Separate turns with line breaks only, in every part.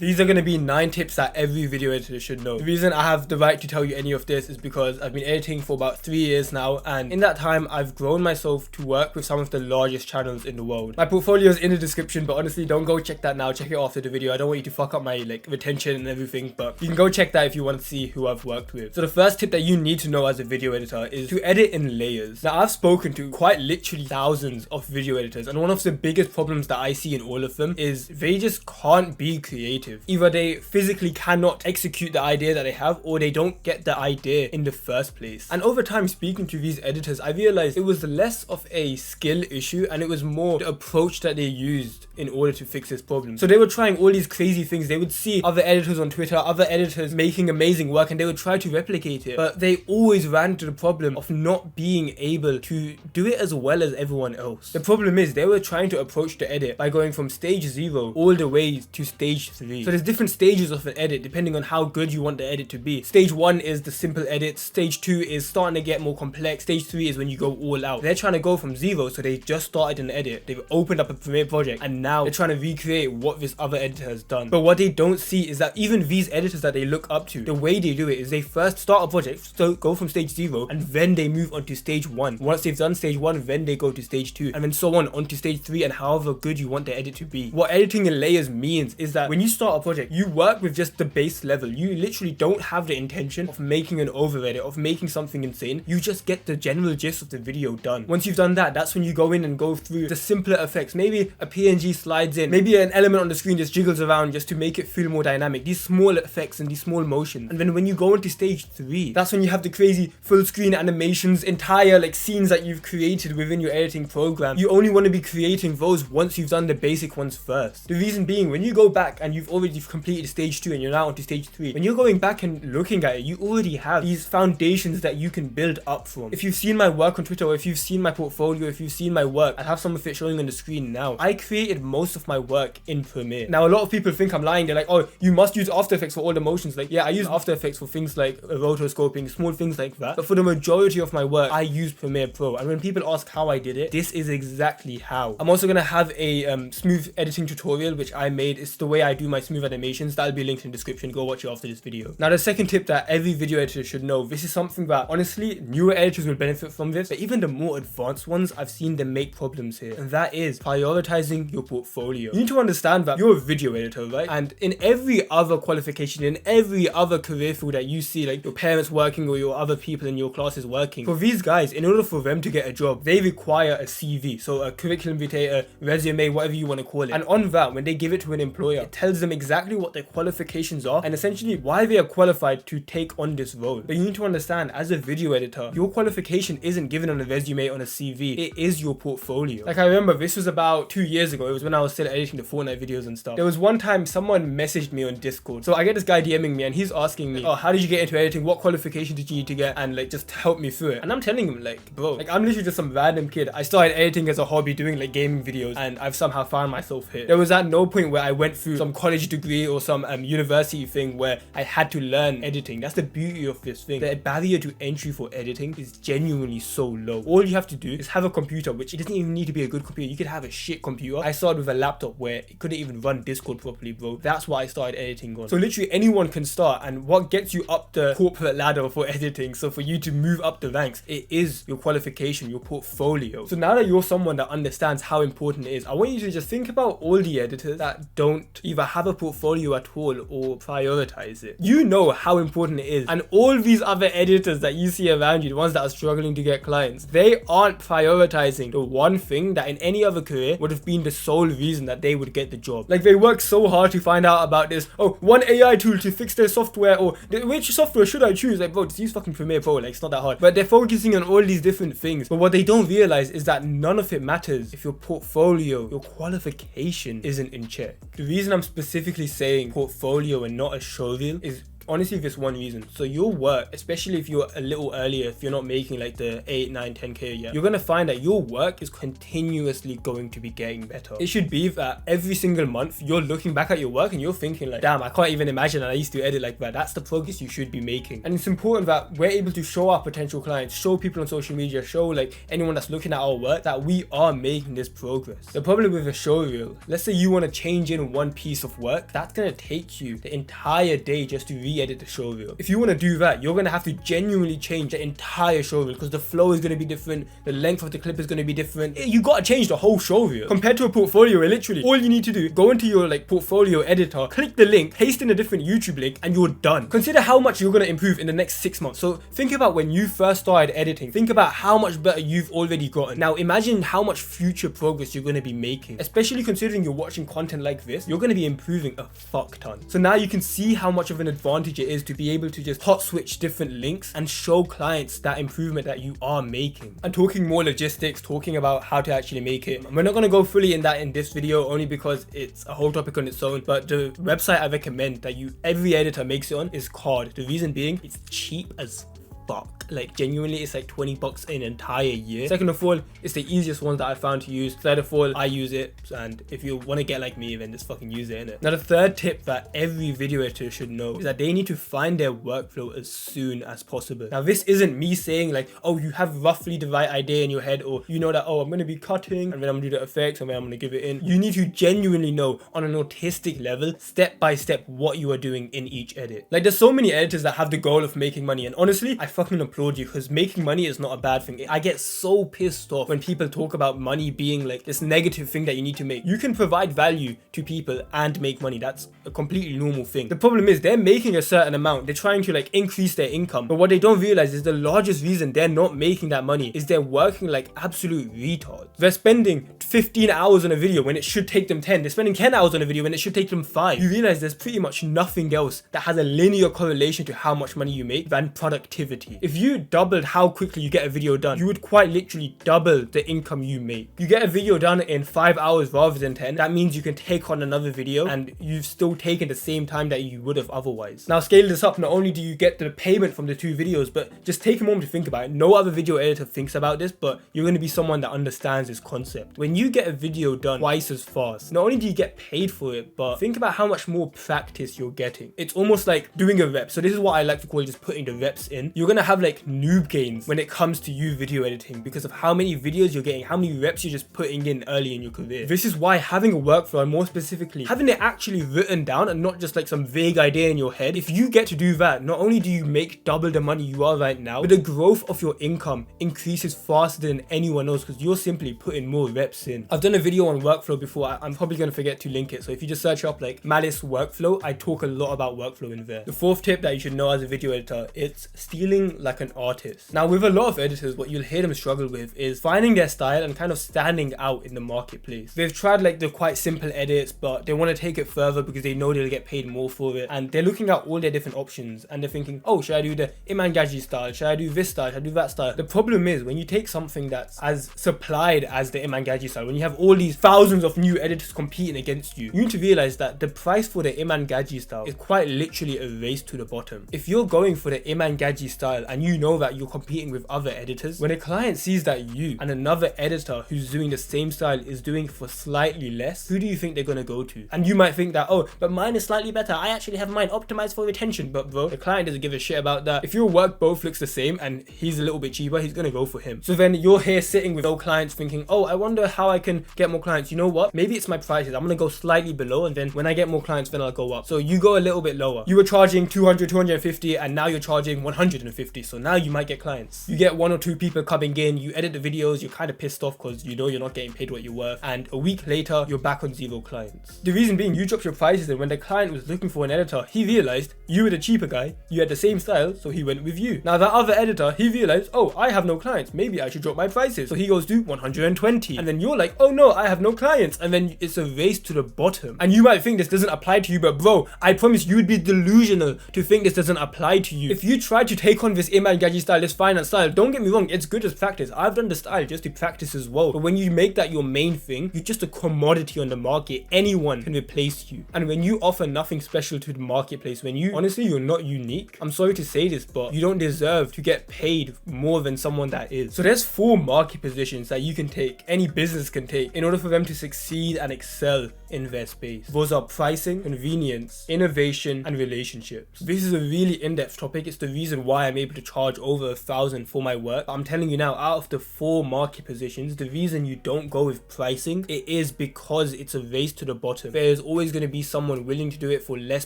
These are going to be 9 tips that every video editor should know. The reason I have the right to tell you any of this is because I've been editing for about 3 years now, and in that time I've grown myself to work with some of the largest channels in the world. My portfolio is in the description, but honestly don't go check that now, check it after the video. I don't want you to fuck up my retention and everything, but you can go check that if you want to see who I've worked with. So the first tip that you need to know as a video editor is to edit in layers. Now I've spoken to quite literally thousands of video editors, and one of the biggest problems that I see in all of them is they just can't be creative. Either they physically cannot execute the idea that they have, or they don't get the idea in the first place. And over time, speaking to these editors, I realized it was less of a skill issue and it was more the approach that they used in order to fix this problem. So they were trying all these crazy things. They would see other editors on Twitter, other editors making amazing work, and they would try to replicate it, but they always ran into the problem of not being able to do it as well as everyone else. The problem is they were trying to approach the edit by going from stage 0 all the way to stage 3. So there's different stages of an edit depending on how good you want the edit to be. Stage 1 is the simple edit, stage 2 is starting to get more complex, stage 3 is when you go all out. They're trying to go from 0, so they just started an edit, they've opened up a Premiere project, and now they're trying to recreate what this other editor has done. But what they don't see is that even these editors that they look up to, the way they do it is they first start a project, so go from stage 0, and then they move on to stage 1. Once they've done stage 1, then they go to stage 2, and then so on to stage 3, and however good you want the edit to be. What editing in layers means is that when you start a project, you work with just the base level. You literally don't have the intention of making an over edit, of making something insane. You just get the general gist of the video done. Once you've done that, that's when you go in and go through the simpler effects. Maybe a PNG slides in, maybe an element on the screen just jiggles around just to make it feel more dynamic. These small effects and these small motions. And then when you go into stage 3, that's when you have the crazy full screen animations, entire scenes that you've created within your editing program. You only want to be creating those once you've done the basic ones first. The reason being, when you go back and you've already completed stage 2 and you're now onto stage 3, when you're going back and looking at it, you already have these foundations that you can build up from. If you've seen my work on Twitter, or if you've seen my portfolio, if you've seen my work, I have some of it showing on the screen now. I created most of my work in Premiere. Now a lot of people think I'm lying. They're like, oh, you must use After Effects for all the motions. Yeah, I use After Effects for things like rotoscoping, small things like that, but for the majority of my work I use Premiere Pro. And when people ask how I did it, this is exactly how. I'm also gonna have a smooth editing tutorial which I made. It's the way I do my smooth animations. That'll be linked in the description. Go watch it after this video. Now the second tip that every video editor should know, this is something that honestly newer editors will benefit from this, but even the more advanced ones, I've seen them make problems here, and that is prioritizing your portfolio. You need to understand that you're a video editor, right? And in every other qualification, in every other career field that you see, like your parents working or your other people in your classes working, for these guys, in order for them to get a job, they require a CV, so a curriculum vitae, a resume, whatever you want to call it. And on that, when they give it to an employer, it tells them exactly what their qualifications are and essentially why they are qualified to take on this role. But you need to understand, as a video editor, your qualification isn't given on a resume, on a CV. It is your portfolio. Like I remember this was about 2 years ago. It was when I was still editing the Fortnite videos and stuff. There was one time someone messaged me on Discord. So I get this guy DMing me and he's asking me, oh, how did you get into editing? What qualification did you need to get? And just help me through it. And I'm telling him bro, I'm literally just some random kid. I started editing as a hobby, doing gaming videos, and I've somehow found myself here. There was at no point where I went through some college degree or some university thing where I had to learn editing. That's the beauty of this thing. The barrier to entry for editing is genuinely so low. All you have to do is have a computer, which it doesn't even need to be a good computer. You could have a shit computer. I started with a laptop where it couldn't even run Discord properly, bro. That's what I started editing on. So literally anyone can start, and what gets you up the corporate ladder for editing, so for you to move up the ranks, it is your qualification, your portfolio. So now that you're someone that understands how important it is, I want you to just think about all the editors that don't either have a portfolio at all or prioritize it. You know how important it is, and all these other editors that you see around you, the ones that are struggling to get clients, they aren't prioritizing the one thing that in any other career would have been the sole reason that they would get the job. They work so hard to find out about this, oh, one AI tool to fix their software, or which software should I choose? Bro, just use fucking Premiere Pro. It's not that hard. But they're focusing on all these different things, but what they don't realize is that none of it matters if your portfolio, your qualification isn't in check. The reason I'm specifically saying portfolio and not a showreel is honestly this one reason. So your work, especially if you're a little earlier, if you're not making like the 8, 9, 10k yet, you're gonna find that your work is continuously going to be getting better. It should be that every single month you're looking back at your work and you're thinking like, damn, I can't even imagine that I used to edit like that. That's the progress you should be making. And it's important that we're able to show our potential clients, show people on social media, show like anyone that's looking at our work that we are making this progress. The problem with a show reel, let's say you want to change in one piece of work, that's going to take you the entire day just to re-edit the show reel. If you want to do that, you're going to have to genuinely change the entire show reel because the flow is going to be different, the length of the clip is going to be different. You got to change the whole show reel. Compared to a portfolio where literally all you need to do, go into your like portfolio editor, click the link, paste in a different YouTube link, and you're done. Consider how much you're going to improve in the next 6 months. So think about when you first started editing, think about how much better you've already gotten. Now imagine how much future progress you're going to be making, especially considering you're watching content like this. You're going to be improving a fuck ton. So now you can see how much of an advantage it is to be able to just hot switch different links and show clients that improvement that you are making. And talking more logistics, talking about how to actually make it, we're not going to go fully in that in this video only because it's a whole topic on its own, but the website I recommend that every editor makes it on is Card. The reason being, it's cheap as fuck. Like genuinely, it's like 20 bucks an entire year. Second of all, it's the easiest one that I found to use. Third of all, I use it, and if you want to get like me, then just fucking use it, innit? Now the third tip that every video editor should know is that they need to find their workflow as soon as possible. Now this isn't me saying like, oh, you have roughly the right idea in your head, or you know that, oh, I'm going to be cutting and then I'm going to do the effects and then I'm going to give it in. You need to genuinely know on an autistic level, step by step, what you are doing in each edit. Like there's so many editors that have the goal of making money, and honestly, I fucking applaud you because making money is not a bad thing. I get so pissed off when people talk about money being like this negative thing that you need to make. You can provide value to people and make money. That's a completely normal thing. The problem is they're making a certain amount. They're trying to like increase their income, but what they don't realize is the largest reason they're not making that money is they're working like absolute retards. They're spending 15 hours on a video when it should take them 10. They're spending 10 hours on a video when it should take them 5. You realize there's pretty much nothing else that has a linear correlation to how much money you make than productivity. If you doubled how quickly you get a video done, you would quite literally double the income you make. You get a video done in 5 hours rather than 10. That means you can take on another video and you've still taken the same time that you would have otherwise. Now scale this up, not only do you get the payment from the 2 videos, but just take a moment to think about it. No other video editor thinks about this, but you're going to be someone that understands this concept. When you get a video done twice as fast, not only do you get paid for it, but think about how much more practice you're getting. It's almost like doing a rep. So this is what I like to call just putting the reps in. You're going to have like noob gains when it comes to you video editing because of how many videos you're getting, how many reps you're just putting in early in your career. This is why having a workflow, and more specifically having it actually written down and not just like some vague idea in your head, if you get to do that, not only do you make double the money you are right now, but the growth of your income increases faster than anyone else because you're simply putting more reps in. I've done a video on workflow before. I'm probably going to forget to link it, so if you just search up like Malice workflow, I talk a lot about workflow in there. The fourth tip that you should know as a video editor, it's stealing like an artist. Now with a lot of editors, what you'll hear them struggle with is finding their style and kind of standing out in the marketplace. They've tried like the quite simple edits, but they want to take it further because they know they'll get paid more for it, and they're looking at all their different options and they're thinking, oh, should I do the Iman Gaji style? Should I do this style? Should I do that style? The problem is when you take something that's as supplied as the Iman Gaji style, when you have all these thousands of new editors competing against you, you need to realize that the price for the Iman Gaji style is quite literally a race to the bottom. If you're going for the Iman Gaji style and you know that you're competing with other editors, when a client sees that you and another editor who's doing the same style is doing for slightly less, who do you think they're gonna go to? And you might think that, oh, but mine is slightly better, I actually have mine optimized for retention. But bro, the client doesn't give a shit about that. If your work both looks the same and he's a little bit cheaper, he's gonna go for him. So then you're here sitting with no clients thinking, oh, I wonder how I can get more clients. You know what, maybe it's my prices. I'm gonna go slightly below, and then when I get more clients, then I'll go up. So you go a little bit lower. You were charging 200, 250, and now you're charging 150. So now you might get clients. You get 1 or 2 people coming in, you edit the videos, you're kind of pissed off because you know you're not getting paid what you're worth, and a week later you're back on 0 clients. The reason being, you dropped your prices, and when the client was looking for an editor, he realized you were the cheaper guy, you had the same style, so he went with you. Now that other editor, he realized, oh, I have no clients, maybe I should drop my prices, so he goes to 120, and then you're you're like, oh no, I have no clients, and then it's a race to the bottom. And you might think this doesn't apply to you, but bro, I promise you would be delusional to think this doesn't apply to you. If you try to take on this Imam Gaji style, this finance style, don't get me wrong, it's good as practice. I've done the style just to practice as well. But when you make that your main thing, you're just a commodity on the market. Anyone can replace you. And when you offer nothing special to the marketplace, when you honestly, you're not unique. I'm sorry to say this, but you don't deserve to get paid more than someone that is. So there's 4 market positions that you can take, any business can take, in order for them to succeed and excel in their space. Those are pricing, convenience, innovation, and relationships. This is a really in-depth topic. It's the reason why I'm able to charge over 1,000 for my work. I'm telling you now, out of the 4 market positions, the reason you don't go with pricing, it is because it's a race to the bottom. There's always going to be someone willing to do it for less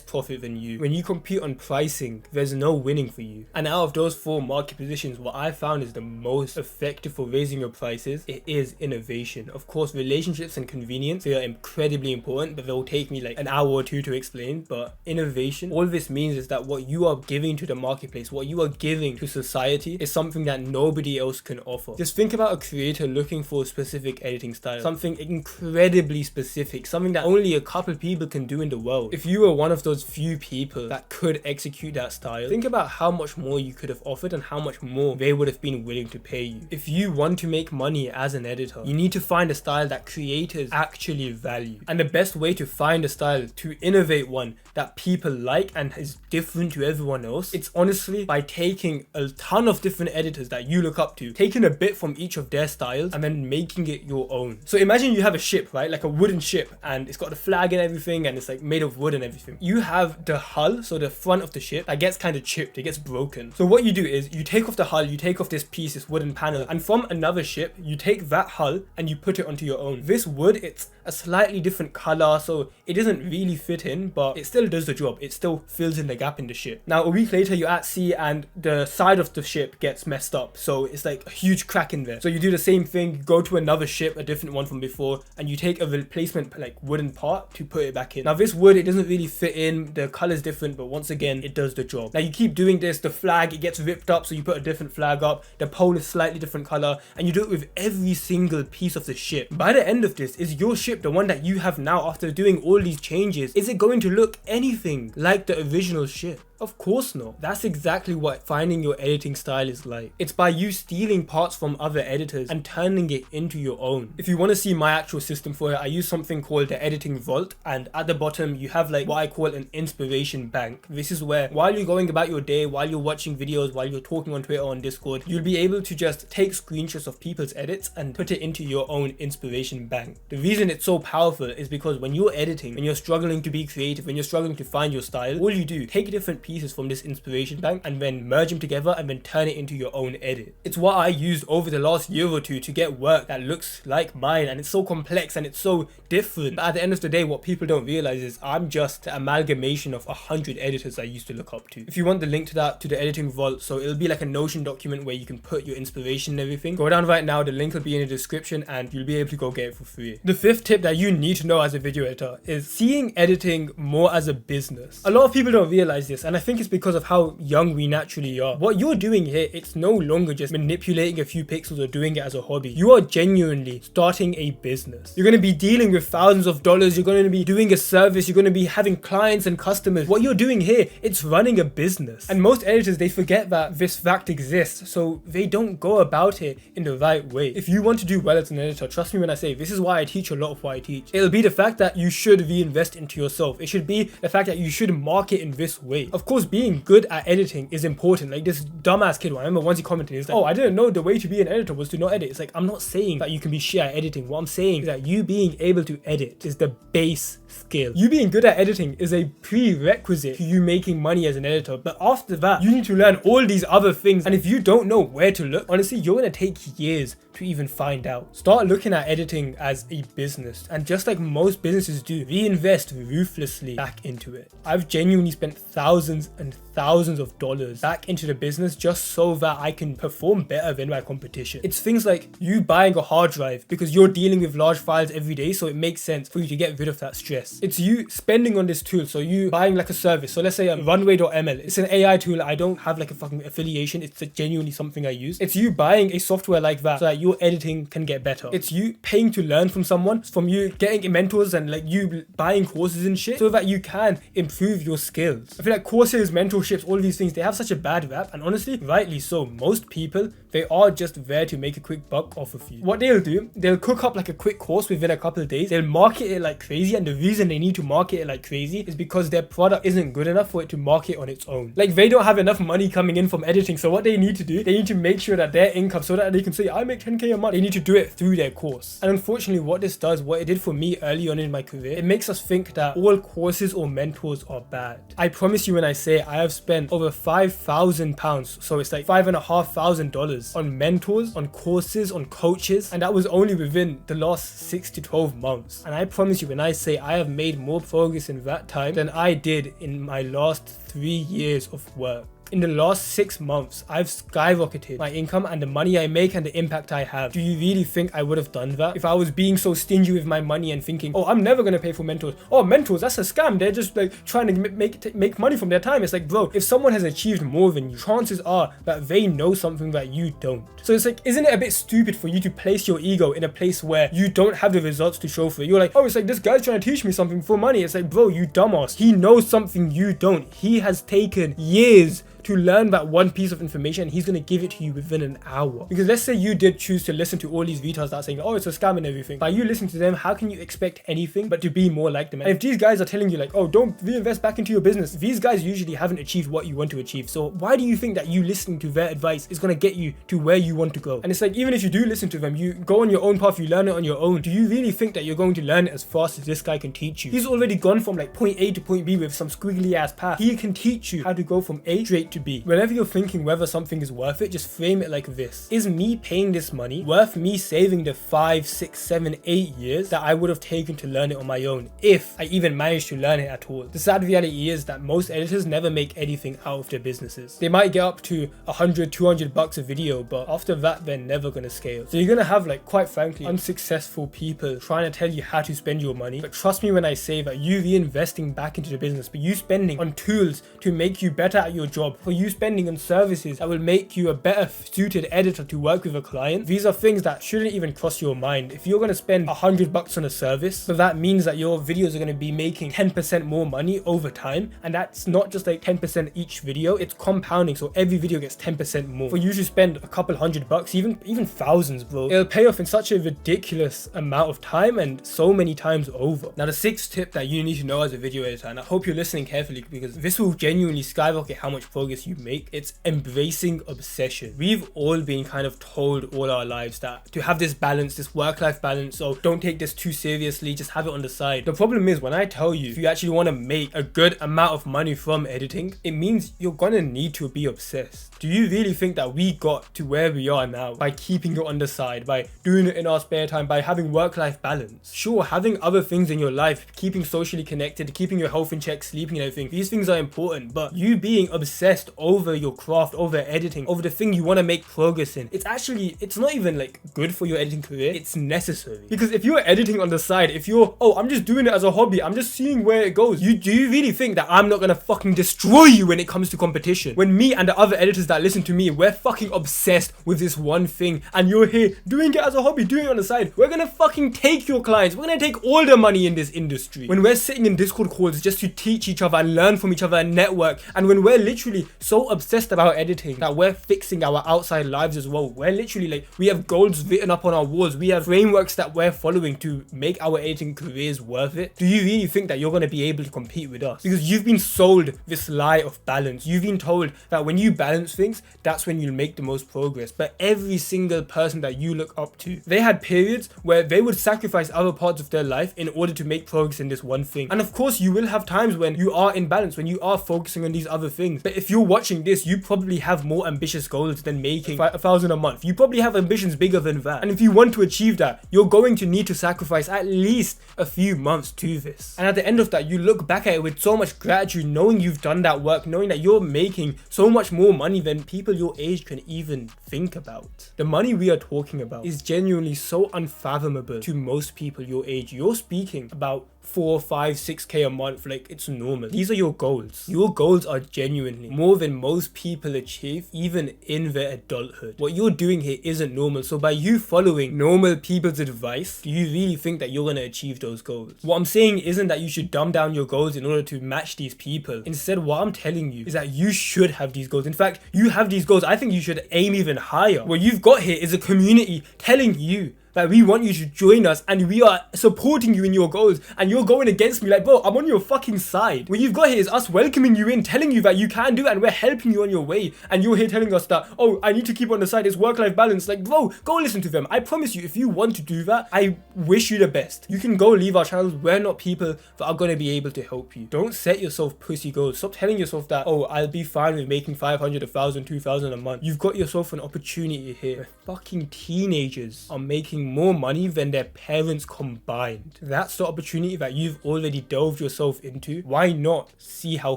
profit than you. When you compete on pricing, there's no winning for you. And out of those 4 market positions, what I found is the most effective for raising your prices, it is innovation. Of course, relationships and convenience, they are incredibly important, but they'll take me like an hour or 2 to explain. But innovation, all this means is that what you are giving to the marketplace, what you are giving to society, is something that nobody else can offer. Just think about a creator looking for a specific editing style, something incredibly specific, something that only a couple people can do in the world. If you were one of those few people that could execute that style, think about how much more you could have offered and how much more they would have been willing to pay you. If you want to make money as an editor, you need to find a style that creators actually value. And the best way to find a style, to innovate one that people like and is different to everyone else, it's honestly by taking a ton of different editors that you look up to, taking a bit from each of their styles and then making it your own. So imagine you have a ship, right? Like a wooden ship, and it's got the flag and everything, and it's like made of wood and everything. You have the hull, so the front of the ship, that gets kind of chipped, it gets broken. So what you do is you take off the hull, you take off this piece, this wooden panel, and from another ship, you take that hull and you put it onto your own. This wood, it's a slightly different color, so it doesn't really fit in, but it still does the job. It still fills in the gap in the ship. Now a week later, you're at sea and the side of the ship gets messed up, so it's like a huge crack in there. So you do the same thing, you go to another ship, a different one from before, and you take a replacement like wooden part to put it back in. Now this wood, it doesn't really fit in, the color's different, but once again, it does the job. Now you keep doing this, the flag, it gets ripped up, so you put a different flag up, the pole is slightly different color, and you do it with every single piece of the ship. By the end of this, is your ship, the one that you have now after doing all these changes, is it going to look anything like the original ship? Of course not. That's exactly what finding your editing style is like. It's by you stealing parts from other editors and turning it into your own. If you want to see my actual system for it, I use something called the editing vault, and at the bottom you have like what I call an inspiration bank. This is where while you're going about your day, while you're watching videos, while you're talking on Twitter or on Discord, you'll be able to just take screenshots of people's edits and put it into your own inspiration bank. The reason it's so powerful is because when you're editing, when you're struggling to be creative, when you're struggling to find your style, all you do, take different pieces from this inspiration bank and then merge them together and then turn it into your own edit. It's what I used over the last year or 2 to get work that looks like mine, and it's so complex and it's so different. But at the end of the day, what people don't realize is I'm just the amalgamation of 100 editors I used to look up to. If you want the link to that, to the editing vault, so it'll be like a Notion document where you can put your inspiration and everything, go down right now, the link will be in the description and you'll be able to go get it for free. The 5th tip that you need to know as a video editor is seeing editing more as a business. A lot of people don't realize this, and I think it's because of how young we naturally are. What you're doing here, it's no longer just manipulating a few pixels or doing it as a hobby. You are genuinely starting a business. You're going to be dealing with thousands of dollars. You're going to be doing a service. You're going to be having clients and customers. What you're doing here, it's running a business. And most editors, they forget that this fact exists, so they don't go about it in the right way. If you want to do well as an editor, trust me when I say this is why I teach a lot of what I teach. It'll be the fact that you should reinvest into yourself. It should be the fact that you should market in this way. Of course, being good at editing is important. Like this dumbass kid, I remember once he commented, he's like, oh, I didn't know the way to be an editor was to not edit. It's like, I'm not saying that you can be shit at editing. What I'm saying is that you being able to edit is the base skill. You being good at editing is a prerequisite to you making money as an editor. But after that, you need to learn all these other things. And if you don't know where to look, honestly, you're going to take years to even find out. Start looking at editing as a business, and just like most businesses do, reinvest ruthlessly back into it. I've genuinely spent thousands and thousands of dollars back into the business just so that I can perform better than my competition. It's things like you buying a hard drive because you're dealing with large files every day, so it makes sense for you to get rid of that stress. guess. It's you spending on this tool. So you buying like a service. So let's say runway.ml. It's an AI tool. I don't have like a fucking affiliation. It's genuinely something I use. It's you buying a software like that so that your editing can get better. It's you paying to learn from someone, from you getting mentors and like you buying courses and shit so that you can improve your skills. I feel like courses, mentorships, all these things, they have such a bad rap, and honestly, rightly so. Most people, they are just there to make a quick buck off of you. What they'll do, they'll cook up like a quick course within a couple of days. They'll market it like crazy, and the reason they need to market it like crazy is because their product isn't good enough for it to market on its own. Like they don't have enough money coming in from editing, so what they need to do, they need to make sure that their income, so that they can say I make 10k a month, they need to do it through their course. And unfortunately, what this does, what it did for me early on in my career, it makes us think that all courses or mentors are bad. I promise you when I say I have spent over £5,000, so it's like $5,500 on mentors, on courses, on coaches, and that was only within the last 6 to 12 months. And I promise you when I say I have made more progress in that time than I did in my last 3 years of work. In the last 6 months, I've skyrocketed my income and the money I make and the impact I have. Do you really think I would have done that if I was being so stingy with my money and thinking, oh, I'm never going to pay for mentors. Oh, mentors, that's a scam. They're just like trying to make money from their time. It's like, bro, if someone has achieved more than you, chances are that they know something that you don't. So it's like, isn't it a bit stupid for you to place your ego in a place where you don't have the results to show for it? You're like, oh, it's like this guy's trying to teach me something for money. It's like, bro, you dumbass. He knows something you don't. He has taken years to learn that one piece of information, and he's going to give it to you within an hour. Because let's say you did choose to listen to all these retards that are saying, oh, it's a scam and everything. By you listening to them, how can you expect anything but to be more like them? And if these guys are telling you like, oh, don't reinvest back into your business, these guys usually haven't achieved what you want to achieve. So why do you think that you listening to their advice is going to get you to where you want to go? And it's like, even if you do listen to them, you go on your own path, you learn it on your own. Do you really think that you're going to learn it as fast as this guy can teach you? He's already gone from like point A to point B with some squiggly ass path. He can teach you how to go from A straight to B. Whenever you're thinking whether something is worth it, just frame it like this. Is me paying this money worth me saving the 5, 6, 7, 8 years that I would have taken to learn it on my own, if I even managed to learn it at all? The sad reality is that most editors never make anything out of their businesses. They might get up to 100, 200 bucks a video, but after that, they're never gonna scale. So you're gonna have, like, quite frankly, unsuccessful people trying to tell you how to spend your money. But trust me when I say that you reinvesting back into the business, but you spending on tools to make you better at your job, for you spending on services that will make you a better suited editor to work with a client, these are things that shouldn't even cross your mind. If you're going to spend 100 bucks on a service, so that means that your videos are going to be making 10% more money over time, and that's not just like 10% each video, it's compounding, so every video gets 10% more. For you to spend a couple $100, even thousands, bro, it'll pay off in such a ridiculous amount of time and so many times over. Now the 6th tip that you need to know as a video editor, and I hope you're listening carefully because this will genuinely skyrocket how much progress you make, it's embracing obsession. We've all been kind of told all our lives that to have this balance, this work-life balance, so don't take this too seriously, just have it on the side. The problem is when I tell you, if you actually want to make a good amount of money from editing, it means you're gonna need to be obsessed. Do you really think that we got to where we are now by keeping it on the side, by doing it in our spare time, by having work-life balance? Sure, having other things in your life, keeping socially connected, keeping your health in check, sleeping and everything, these things are important, but you being obsessed over your craft, over editing, over the thing you want to make progress in, it's not even like good for your editing career, it's necessary. Because if you're editing on the side, if you're, oh, I'm just doing it as a hobby, I'm just seeing where it goes, do you really think that I'm not gonna fucking destroy you when it comes to competition? When me and the other editors that listen to me, we're fucking obsessed with this one thing, and you're here doing it as a hobby, doing it on the side, we're gonna fucking take your clients, we're gonna take all the money in this industry. When we're sitting in Discord calls just to teach each other and learn from each other and network, and when we're literally so obsessed about editing that we're fixing our outside lives as well, we're literally like, we have goals written up on our walls, we have frameworks that we're following to make our editing careers worth it. Do you really think that you're going to be able to compete with us? Because you've been sold this lie of balance. You've been told that when you balance things, that's when you'll make the most progress. But every single person that you look up to, they had periods where they would sacrifice other parts of their life in order to make progress in this one thing. And of course you will have times when you are in balance, when you are focusing on these other things. But if you're watching this, you probably have more ambitious goals than making 1,000 a month. You probably have ambitions bigger than that. And if you want to achieve that, you're going to need to sacrifice at least a few months to this. And at the end of that, you look back at it with so much gratitude, knowing you've done that work, knowing that you're making so much more money than people your age can even think about. The money we are talking about is genuinely so unfathomable to most people your age. You're speaking about 4, 5, 6K a month. Like, it's normal. These are your goals. Your goals are genuinely more than most people achieve, even in their adulthood. What you're doing here isn't normal. So by you following normal people's advice, do you really think that you're going to achieve those goals? What I'm saying isn't that you should dumb down your goals in order to match these people. Instead, what I'm telling you is that you should have these goals. In fact, you have these goals. I think you should aim even higher. What you've got here is a community telling you that we want you to join us and we are supporting you in your goals, and you're going against me. Like, bro, I'm on your fucking side. What you've got here is us welcoming you in, telling you that you can do it, and we're helping you on your way, and you're here telling us that, oh, I need to keep on the side, it's work-life balance. Like, bro, go listen to them. I promise you, if you want to do that, I wish you the best. You can go leave our channels. We're not people that are going to be able to help you. Don't set yourself pussy goals. Stop telling yourself that, oh, I'll be fine with making 500, 1,000, 2,000 a month. You've got yourself an opportunity here. Fucking teenagers are making more money than their parents combined. That's the opportunity that you've already delved yourself into. Why not see how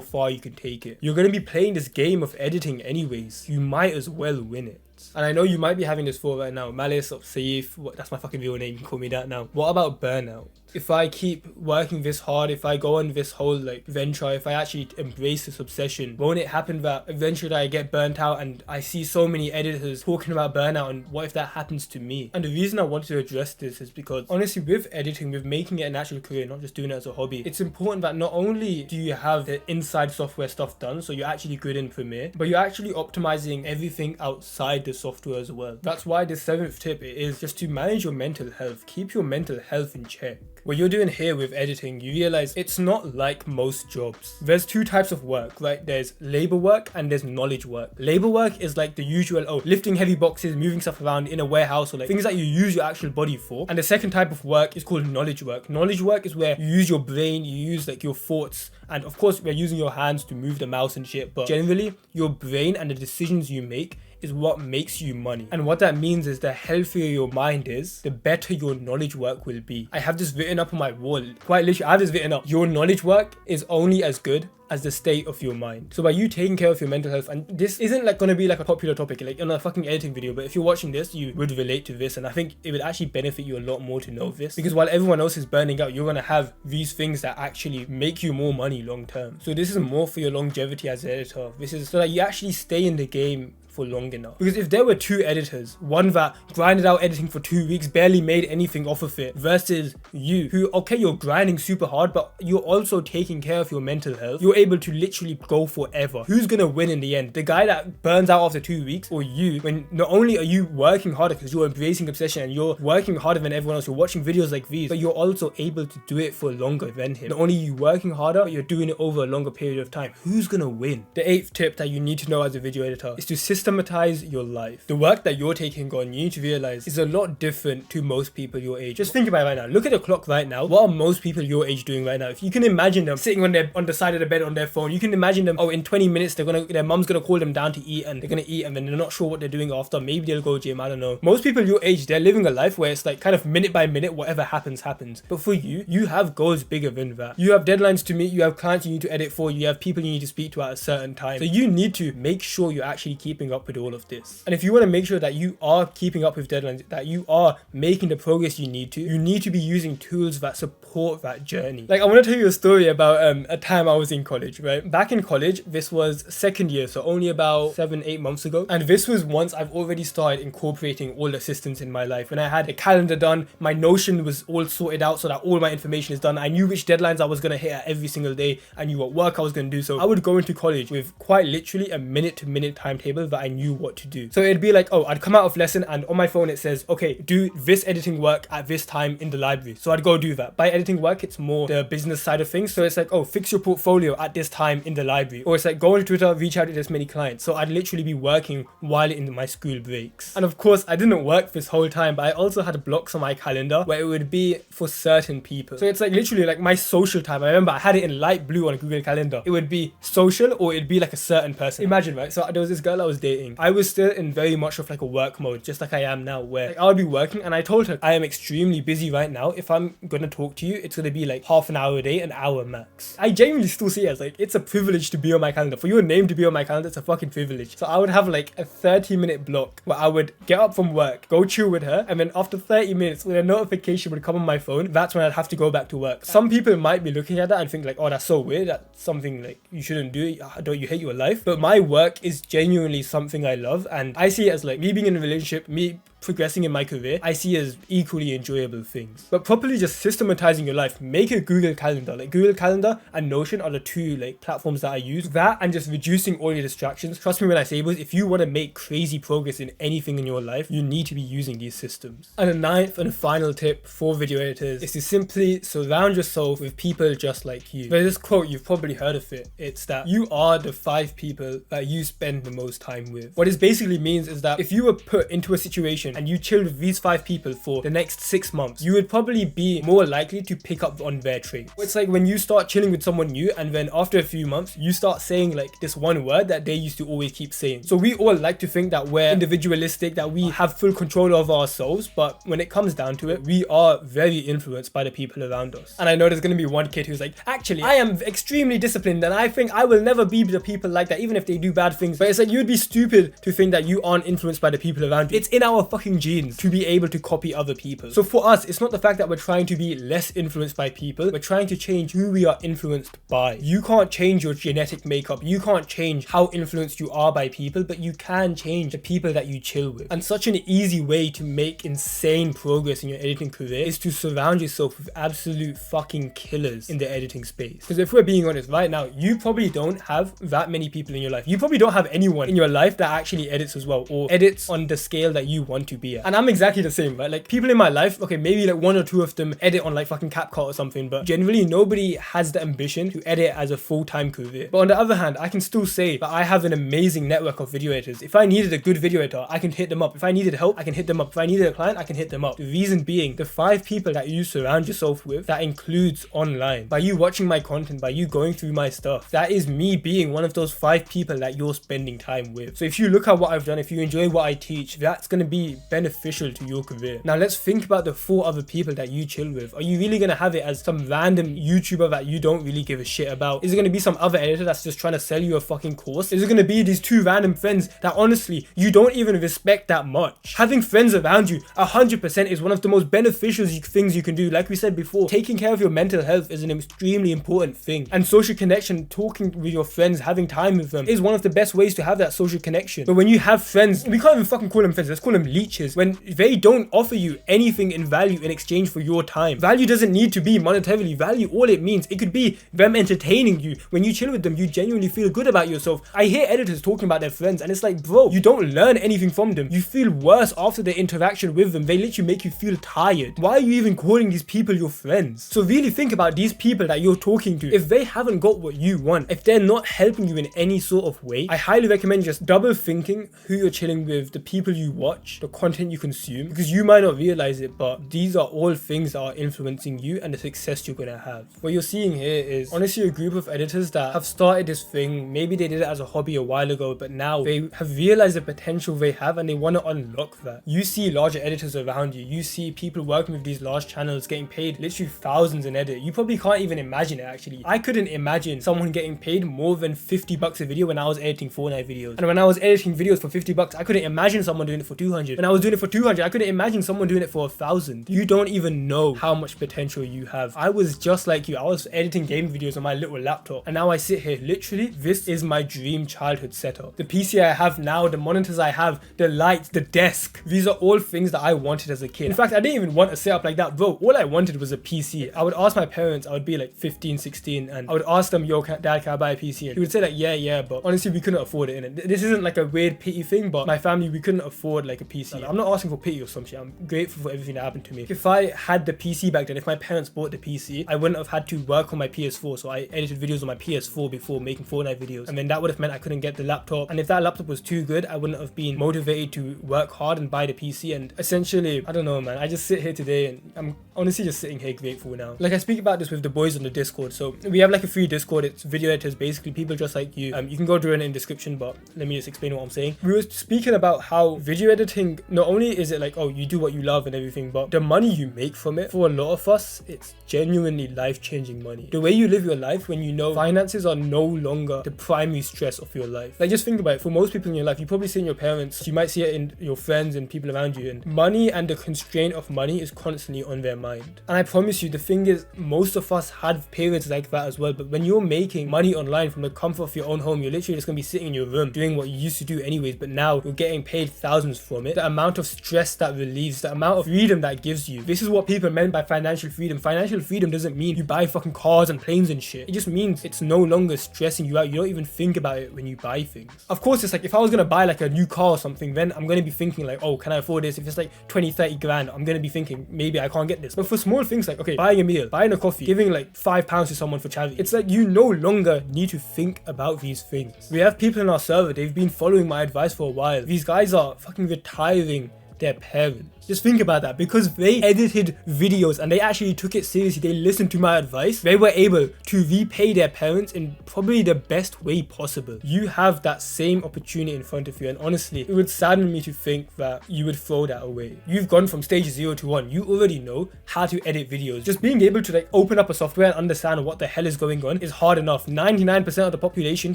far you can take it? You're going to be playing this game of editing anyways. You might as well win it. And I know you might be having this thought right now. Malice or Sayeef, that's my fucking real name, you can call me that now. What about burnout? If I keep working this hard, if I go on this whole like venture, if I actually embrace this obsession, won't it happen that eventually I get burnt out? And I see so many editors talking about burnout, and what if that happens to me? And the reason I wanted to address this is because honestly, with editing, with making it an actual career, not just doing it as a hobby, it's important that not only do you have the inside software stuff done, so you're actually good in Premiere, but you're actually optimizing everything outside the software as well. That's why the 7th tip is just to manage your mental health. Keep your mental health in check. What you're doing here with editing, you realize it's not like most jobs. There's 2 types of work, right? There's labor work and there's knowledge work. Labor work is like the usual, oh, lifting heavy boxes, moving stuff around in a warehouse, or like things that you use your actual body for. And the second type of work is called knowledge work. Knowledge work is where you use your brain, you use like your thoughts, and of course we're using your hands to move the mouse and shit, but generally your brain and the decisions you make is what makes you money. And what that means is the healthier your mind is, the better your knowledge work will be. I have this written up on my wall. Quite literally, I have this written up. Your knowledge work is only as good as the state of your mind. So by you taking care of your mental health, and this isn't like gonna be like a popular topic like in a fucking editing video, but if you're watching this, you would relate to this, and I think it would actually benefit you a lot more to know this, because while everyone else is burning out, you're gonna have these things that actually make you more money long term. So this is more for your longevity as an editor. This is so that you actually stay in the game for long enough. Because if there were 2 editors, one that grinded out editing for 2 weeks, barely made anything off of it, versus you, who, okay, you're grinding super hard, but you're also taking care of your mental health, you're able to literally go forever. Who's gonna win in the end? The guy that burns out after 2 weeks, or you, when not only are you working harder because you're embracing obsession and you're working harder than everyone else, you're watching videos like these, but you're also able to do it for longer than him. Not only are you working harder, but you're doing it over a longer period of time. Who's gonna win? The 8th tip that you need to know as a video editor is to systematize your life. The work that you're taking on, you need to realize, is a lot different to most people your age. Just think about it right now. Look at the clock right now. What are most people your age doing right now? If you can imagine them sitting on the side of the bed on their phone, you can imagine them, oh, in 20 minutes their mom's gonna call them down to eat, and they're gonna eat, and then they're not sure what they're doing after. Maybe they'll go gym, I don't know. Most people your age, they're living a life where it's like kind of minute by minute, whatever happens happens. But for you, you have goals bigger than that. You have deadlines to meet, you have clients you need to edit for, you have people you need to speak to at a certain time. So you need to make sure you're actually keeping up with all of this. And if you want to make sure that you are keeping up with deadlines, that you are making the progress you need to be using tools that support that journey. Like, I want to tell you a story about a time I was in college, right? Back in college, this was 2nd year, so only about 7-8 months ago. And this was once I've already started incorporating all the systems in my life. When I had a calendar done, my Notion was all sorted out so that all my information is done. I knew which deadlines I was going to hit at every single day. I knew what work I was going to do. So I would go into college with quite literally a minute-to-minute timetable that I knew what to do. So it'd be like, oh, I'd come out of lesson and on my phone it says, okay, do this editing work at this time in the library. So I'd go do that. By editing work, it's more the business side of things. So it's like, oh, fix your portfolio at this time in the library. Or it's like, go on Twitter, reach out to this many clients. So I'd literally be working while in my school breaks. And of course, I didn't work this whole time, but I also had blocks on my calendar where it would be for certain people. So it's like literally like my social time. I remember I had it in light blue on a Google Calendar. It would be social, or it'd be like a certain person. Imagine, right? So there was this girl I was dating. dating, I was still in very much of like a work mode, just like I am now, where like, I'll be working and I told her I am extremely busy right now. If I'm gonna talk to you, it's gonna be like half an hour a day, an hour max. I genuinely still see it as like, it's a privilege to be on my calendar. For your name to be on my calendar, it's a fucking privilege. So I would have like a 30-minute block where I would get up from work, go chill with her, and then after 30 minutes when a notification would come on my phone, that's when I'd have to go back to work. Some people might be looking at that and think like, oh, that's so weird, that's something like you shouldn't do. Don't you hate your life? But my work is genuinely something I love, and I see it as like me being in a relationship, me progressing in my career, I see as equally enjoyable things. But properly just systematizing your life, make a Google Calendar. Like Google Calendar and Notion are the two like platforms that I use. That and just reducing all your distractions. Trust me when I say this, if you want to make crazy progress in anything in your life, you need to be using these systems. And the ninth and final tip for video editors is to simply surround yourself with people just like you. There's this quote, you've probably heard of it. It's that you are the 5 people that you spend the most time with. What this basically means is that if you were put into a situation and you chill with these 5 people for the next 6 months, you would probably be more likely to pick up on their traits. It's like when you start chilling with someone new and then after a few months, you start saying like this one word that they used to always keep saying. So we all like to think that we're individualistic, that we have full control of ourselves, but when it comes down to it, we are very influenced by the people around us. And I know there's going to be one kid who's like, actually, I am extremely disciplined and I think I will never be the people like that, even if they do bad things. But it's like, you'd be stupid to think that you aren't influenced by the people around you. It's in our fucking genes to be able to copy other people. So for us, it's not the fact that we're trying to be less influenced by people, we're trying to change who we are influenced by. You can't change your genetic makeup, you can't change how influenced you are by people, but you can change the people that you chill with. And such an easy way to make insane progress in your editing career is to surround yourself with absolute fucking killers in the editing space. Because if we're being honest right now, you probably don't have that many people in your life. You probably don't have anyone in your life that actually edits as well, or edits on the scale that you want to be at. And I'm exactly the same, right? Like people in my life, okay, maybe like 1 or 2 of them edit on like fucking CapCut or something, but generally nobody has the ambition to edit as a full-time career. But on the other hand, I can still say that I have an amazing network of video editors. If I needed a good video editor, I can hit them up. If I needed help, I can hit them up. If I needed a client, I can hit them up. The reason being, the 5 people that you surround yourself with, that includes online. By you watching my content, by you going through my stuff, that is me being one of those 5 people that you're spending time with. So if you look at what I've done, if you enjoy what I teach, that's going to be beneficial to your career. Now let's think about the 4 other people that you chill with. Are you really going to have it as some random YouTuber that you don't really give a shit about? Is it going to be some other editor that's just trying to sell you a fucking course? Is it going to be these 2 random friends that honestly you don't even respect that much? Having friends around you 100% is one of the most beneficial things you can do. Like we said before, taking care of your mental health is an extremely important thing, and social connection, talking with your friends, having time with them is one of the best ways to have that social connection. But when you have friends, we can't even fucking call them friends, let's call them leeches, when they don't offer you anything in value in exchange for your time. Value doesn't need to be monetarily. Value, all it means, it could be them entertaining you. When you chill with them, you genuinely feel good about yourself. I hear editors talking about their friends and it's like, bro, you don't learn anything from them. You feel worse after the interaction with them. They literally make you feel tired. Why are you even calling these people your friends? So really think about these people that you're talking to. If they haven't got what you want, if they're not helping you in any sort of way, I highly recommend just double thinking who you're chilling with, the people you watch, the content you consume, because you might not realize it, but these are all things that are influencing you and the success you're gonna have. What you're seeing here is honestly a group of editors that have started this thing. Maybe they did it as a hobby a while ago, but now they have realized the potential they have and they want to unlock that. You see larger editors around you. You see people working with these large channels getting paid literally thousands an edit. You probably can't even imagine it actually. I couldn't imagine someone getting paid more than $50 a video when I was editing Fortnite videos. And when I was editing videos for $50, I couldn't imagine someone doing it for 200. When I was doing it for 200, I couldn't imagine someone doing it for 1,000. You don't even know how much potential you have. I was just like you. I was editing game videos on my little laptop, and now I sit here. Literally, this is my dream childhood setup. The PC I have now, the monitors I have, the lights, the desk. These are all things that I wanted as a kid. In fact, I didn't even want a setup like that, bro. All I wanted was a PC. I would ask my parents, I would be like 15, 16, and I would ask them, yo, dad, can I buy a PC? And he would say like, yeah, but honestly, we couldn't afford it. This isn't like a weird pity thing, but my family, we couldn't afford like a PC. PC. I'm not asking for pity or some shit. I'm grateful for everything that happened to me. If I had the PC back then, if my parents bought the PC, I wouldn't have had to work on my PS4. So I edited videos on my PS4 before making Fortnite videos. And then that would have meant I couldn't get the laptop. And if that laptop was too good, I wouldn't have been motivated to work hard and buy the PC. And essentially, I don't know, man. I just sit here today and I'm honestly just sitting here grateful now. Like, I speak about this with the boys on the Discord. So we have like a free Discord. It's video editors, basically people just like you. You can go join it in the description, but let me just explain what I'm saying. We were speaking about how video editing, not only is it like, oh, you do what you love and everything, but the money you make from it, for a lot of us, it's genuinely life-changing money. The way you live your life when you know finances are no longer the primary stress of your life. Like, just think about it. For most people in your life, you probably see in your parents, you might see it in your friends and people around you, and money and the constraint of money is constantly on their mind. And I promise you, the thing is, most of us had periods like that as well. But when you're making money online from the comfort of your own home, you're literally just gonna be sitting in your room doing what you used to do anyways, but now you're getting paid thousands from it. The amount of stress that relieves, the amount of freedom that gives you. This is what people meant by financial freedom. Financial freedom doesn't mean you buy fucking cars and planes and shit. It just means it's no longer stressing you out. You don't even think about it when you buy things. Of course, it's like, if I was gonna buy like a new car or something, then I'm gonna be thinking like, oh, can I afford this? If it's like 20-30 grand, I'm gonna be thinking maybe I can't get this. But for small things like, okay, buying a meal, buying a coffee, giving like £5 to someone for charity, it's like you no longer need to think about these things. We have people in our server, they've been following my advice for a while. These guys are fucking retiring their parents. Just think about that. Because they edited videos and they actually took it seriously, they listened to my advice, they were able to repay their parents in probably the best way possible. You have that same opportunity in front of you, and honestly, it would sadden me to think that you would throw that away. You've gone from stage 0 to 1. You already know how to edit videos. Just being able to like open up a software and understand what the hell is going on is hard enough. 99% of the population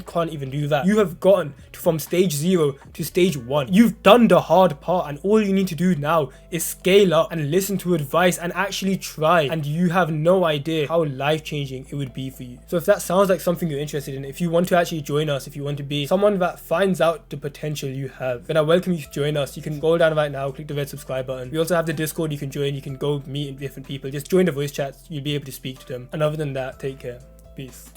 can't even do that. You have gotten from stage 0 to stage 1. You've done the hard part, and all you need to do now is scale up and listen to advice and actually try, and you have no idea how life-changing it would be for you. So if that sounds like something you're interested in, if you want to actually join us, if you want to be someone that finds out the potential you have, then I welcome you to join us. You can scroll down right now, click the red subscribe button. We also have the Discord you can join. You can go meet different people. Just join the voice chats, you'll be able to speak to them. And other than that, take care. Peace.